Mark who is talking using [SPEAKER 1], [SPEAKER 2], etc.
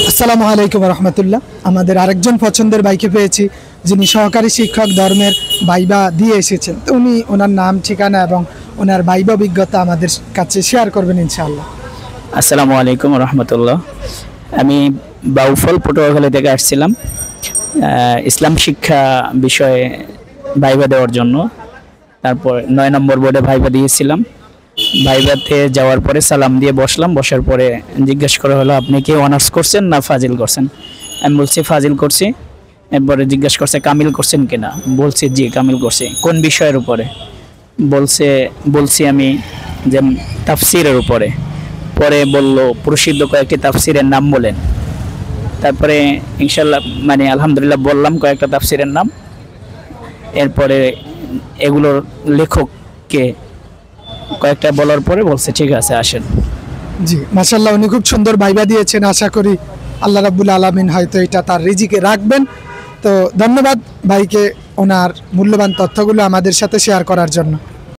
[SPEAKER 1] আসসালামু আলাইকুম রহমতুল্লাহ। আমাদের আরেকজন পছন্দের ভাইকে পেয়েছি, যিনি সহকারী শিক্ষক ধর্মের ভাইবা দিয়ে এসেছেন। তো উনি ওনার নাম, ঠিকানা এবং ওনার ভাইবা অভিজ্ঞতা আমাদের কাছে শেয়ার করবেন ইনশাআল্লাহ।
[SPEAKER 2] আসসালামু আলাইকুম রহমতুল্লাহ। আমি বাউফল পটুয়াখালী থেকে আসছিলাম ইসলাম শিক্ষা বিষয়ে ভাইবা দেওয়ার জন্য। তারপর 9 নম্বর বোর্ডে ভাইবা দিয়েছিলাম। ভাইবাতে যাওয়ার পরে সালাম দিয়ে বসলাম। বসার পরে জিজ্ঞেস করা হলো, আপনি কি অনার্স করছেন না ফাজিল করছেন? আমি বলছি ফাজিল করছি। এরপরে জিজ্ঞেস করছে কামিল করছেন কিনা? বলছি জি কামিল করছি। কোন বিষয়ের উপরে? বলছি আমি যে তাফসিরের উপরে। পরে বলল প্রসিদ্ধ কয়েকটি তাফসিরের নাম বলেন। তারপরে ইনশাল্লাহ আলহামদুলিল্লাহ বললাম কয়েকটা তাফসিরের নাম। এরপরে এগুলোর লেখককে কয়েকটা বলার পরে বলছে ঠিক আছে আসেন।
[SPEAKER 1] জি মাশাআল্লাহ, উনি খুব সুন্দর ভাইবা দিয়েছেন। আশা করি আল্লাহ রাব্বুল আলামিন হয়তো এটা তার রিজিকে রাখবেন। তো ধন্যবাদ ভাইকে ওনার মূল্যবান তথ্যগুলো আমাদের সাথে শেয়ার করার জন্য।